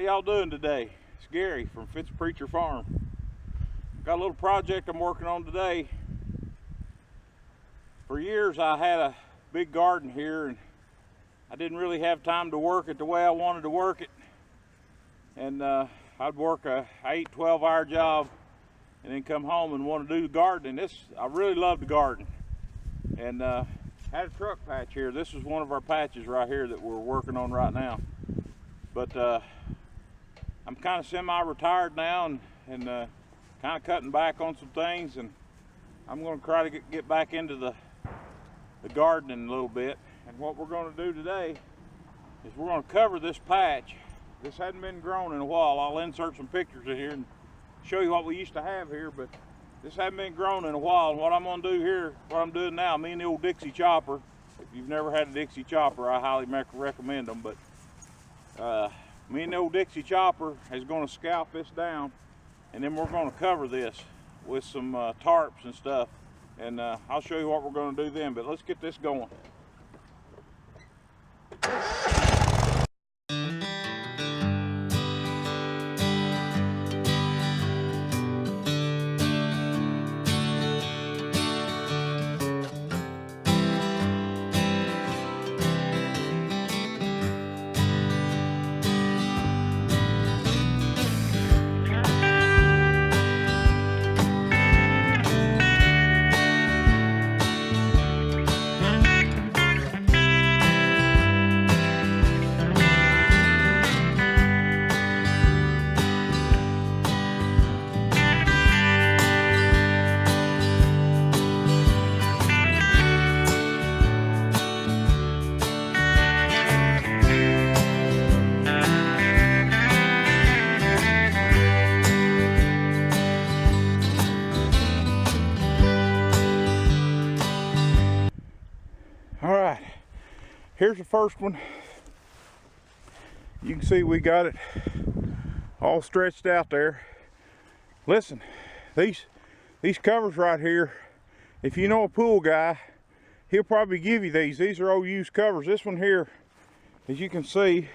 y'all doing today? It's Gary from Fitz Preacher Farm. Got a little project I'm working on today. For years I had a big garden here and I didn't really have time to work it the way I wanted to work it. And I'd work a 8-12 hour job and then come home and want to do the gardening. I really love the garden. And had a truck patch here. This is one of our patches right here that we're working on right now. But I'm kind of semi-retired now and kind of cutting back on some things, and I'm going to try to get back into the gardening a little bit. And what we're going to do today is we're going to cover this patch. This hadn't been grown in a while. I'll insert some pictures in here and show you what we used to have here, but this hadn't been grown in a while. And what I'm going to do here, what I'm doing now, me and the old Dixie chopper. If you've never had a Dixie chopper, I highly recommend them. But me and the old Dixie chopper is going to scalp this down, and then we're going to cover this with some tarps and stuff. And I'll show you what we're going to do then. But let's get this going. Here's the first one. You can see we got it all stretched out there. Listen, these covers right here, if you know a pool guy, he'll probably give you these. These are old used covers. This one here, as you can see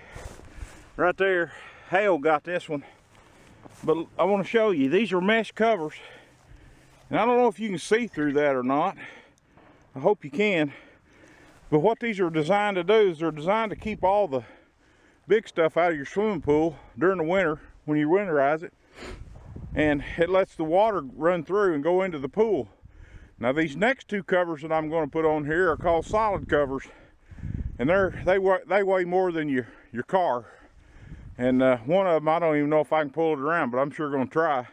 right there, Hale got this one. But I want to show you, these are mesh covers. And I don't know if you can see through that or not. I hope you can. But what these are designed to do is they're designed to keep all the big stuff out of your swimming pool during the winter when you winterize it. And it lets the water run through and go into the pool. Now these next two covers that I'm going to put on here are called solid covers. And they weigh more than your car. And one of them, I don't even know if I can pull it around, but I'm sure going to try.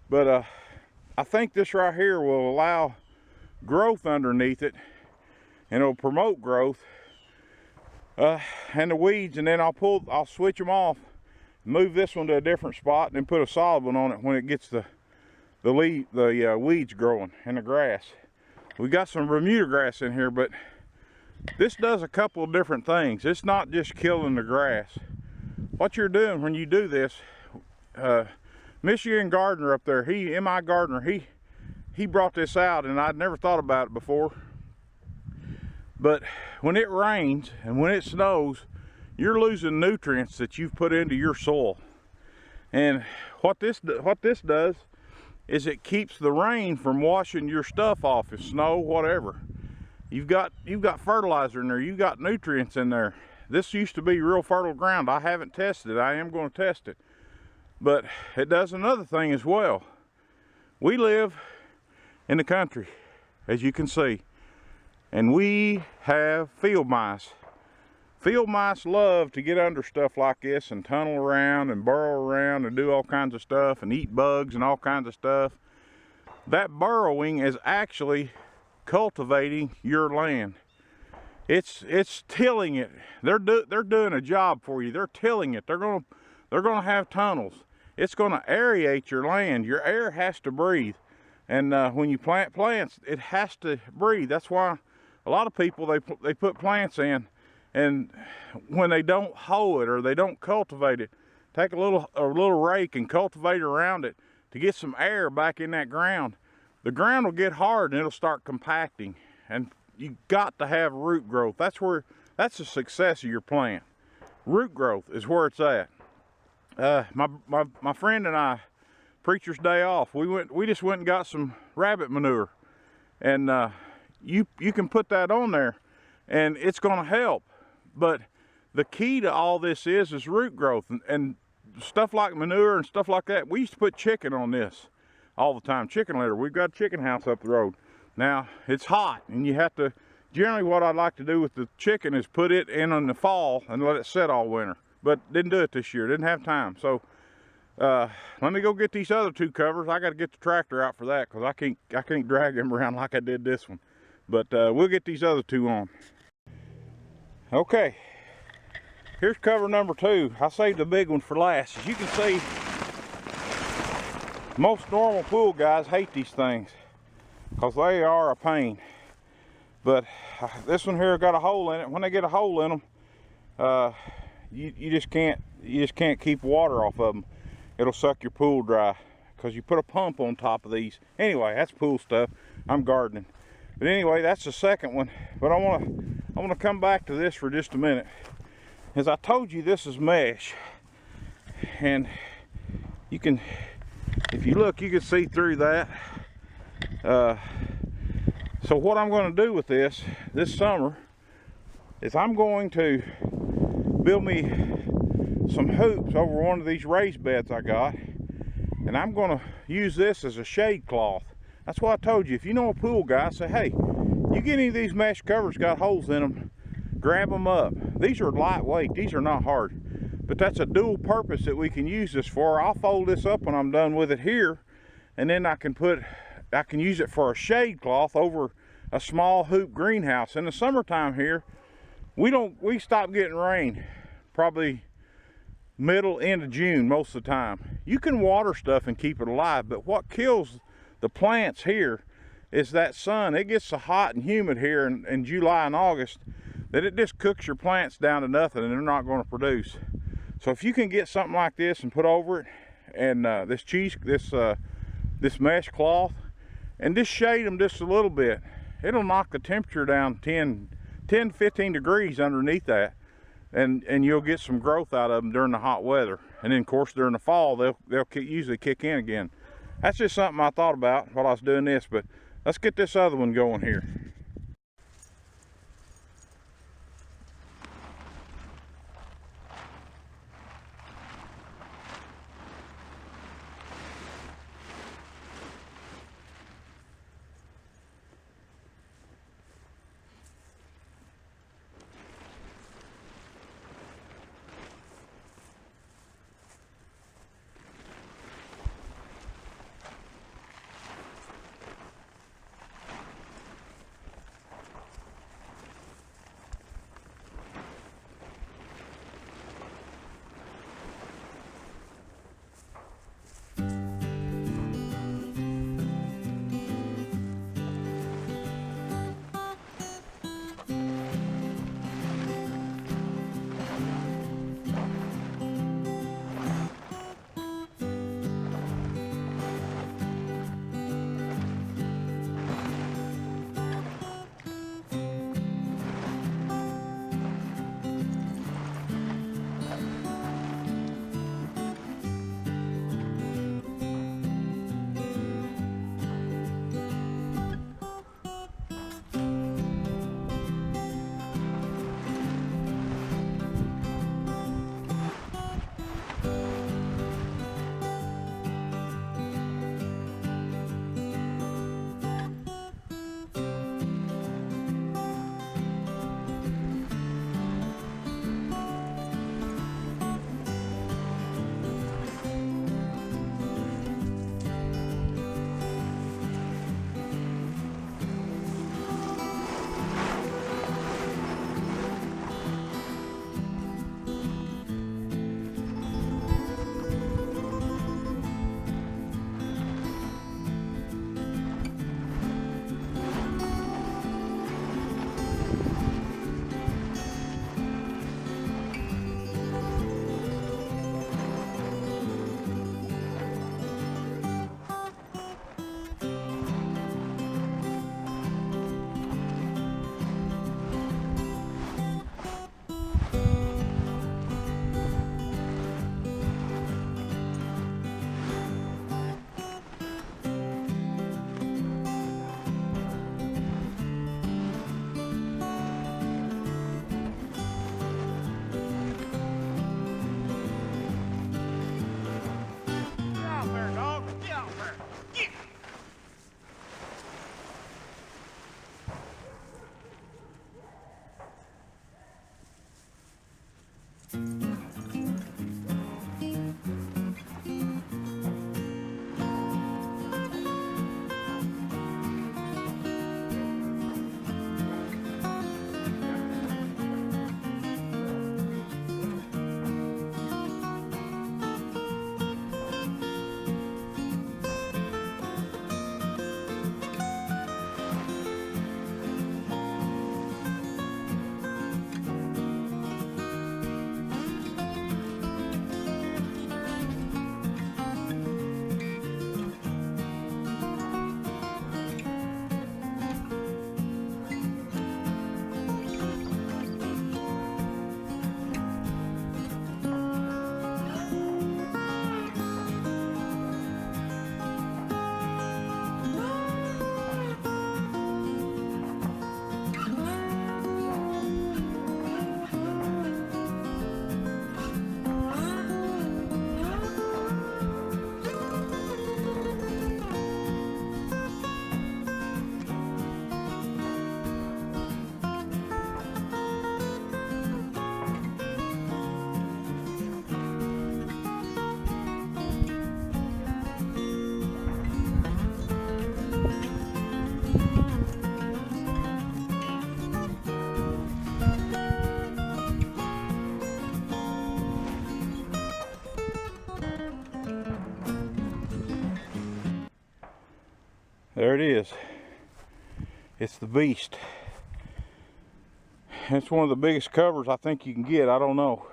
But I think this right here will allow growth underneath it. And it'll promote growth and the weeds, and then I'll switch them off, move this one to a different spot, and then put a solid one on it when it gets the weeds growing and the grass. We got some Bermuda grass in here, but this does a couple of different things. It's not just killing the grass. What you're doing when you do this, Michigan Gardener up there, M.I. Gardner, he brought this out, and I'd never thought about it before. But when it rains and when it snows, you're losing nutrients that you've put into your soil. And what this does is it keeps the rain from washing your stuff off, if snow, whatever. You've got fertilizer in there, you've got nutrients in there. This used to be real fertile ground. I haven't tested it. I am going to test it. But it does another thing as well. We live in the country, as you can see. And we have field mice. Field mice love to get under stuff like this and tunnel around and burrow around and do all kinds of stuff and eat bugs and all kinds of stuff. That burrowing is actually cultivating your land. It's tilling it. They're doing a job for you. They're tilling it. They're gonna have tunnels. It's gonna aerate your land. Your air has to breathe. And when you plant plants, it has to breathe. That's why a lot of people, they put plants in, and when they don't hoe it or they don't cultivate it, take a little rake and cultivate around it to get some air back in that ground. The ground will get hard and it'll start compacting, and you got to have root growth. That's the success of your plant. Root growth is where it's at. My friend and I, preacher's day off, we just went and got some rabbit manure, and you can put that on there and it's going to help. But the key to all this is root growth, and stuff like manure and stuff like that. We used to put chicken on this all the time, chicken litter. We've got a chicken house up the road. Now it's hot, and you have to, generally what I'd like to do with the chicken is put it in the fall and let it set all winter. But didn't do it this year, didn't have time. So let me go get these other two covers. I got to get the tractor out for that, because I can't drag them around like I did this one. But we'll get these other two on. Okay, here's cover number 2. I saved the big one for last. As you can see, most normal pool guys hate these things because they are a pain. But this one here got a hole in it. When they get a hole in them, you just can't keep water off of them. It'll suck your pool dry because you put a pump on top of these. Anyway, that's pool stuff. I'm gardening. But anyway, that's the second one. But I want to come back to this for just a minute. As I told you, this is mesh, and you can, if you look, you can see through that. So what I'm going to do with this summer is I'm going to build me some hoops over one of these raised beds I got, and I'm going to use this as a shade cloth. That's what I told you. If you know a pool guy, say, hey, you get any of these mesh covers got holes in them, grab them up. These are lightweight, these are not hard, but that's a dual purpose that we can use this for. I'll fold this up when I'm done with it here, and then I can use it for a shade cloth over a small hoop greenhouse. In the summertime here, we stop getting rain probably end of June most of the time. You can water stuff and keep it alive, but what kills the plants here is that sun. It gets so hot and humid here in July and August that it just cooks your plants down to nothing, and they're not going to produce. So if you can get something like this and put over it, and this mesh cloth, and just shade them just a little bit, it'll knock the temperature down 10-15 degrees underneath that, and you'll get some growth out of them during the hot weather. And then of course during the fall they'll usually kick in again. That's just something I thought about while I was doing this. But let's get this other one going here. There it is. It's the beast. It's one of the biggest covers I think you can get. I don't know.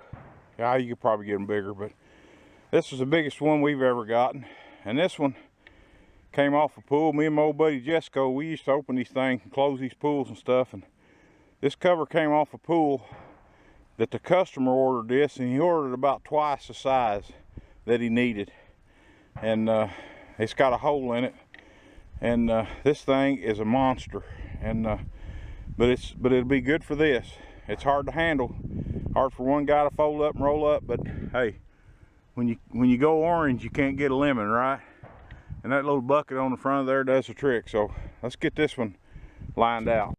Yeah, you could probably get them bigger, but this is the biggest one we've ever gotten. And this one came off a pool. Me and my old buddy Jesco, we used to open these things and close these pools and stuff. And this cover came off a pool that the customer ordered this, and he ordered about twice the size that he needed. And it's got a hole in it. And this thing is a monster. And but it'll be good for this. It's hard to handle, hard for one guy to fold up and roll up, but hey, when you go orange, you can't get a lemon, right? And that little bucket on the front of there does the trick. So let's get this one lined out.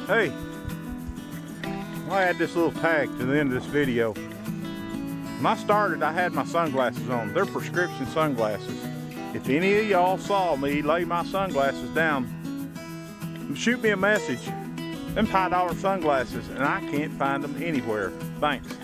Hey, I'll add this little tag to the end of this video. When I started, I had my sunglasses on. They're prescription sunglasses. If any of y'all saw me lay my sunglasses down, shoot me a message. Them $5 sunglasses, and I can't find them anywhere. Thanks.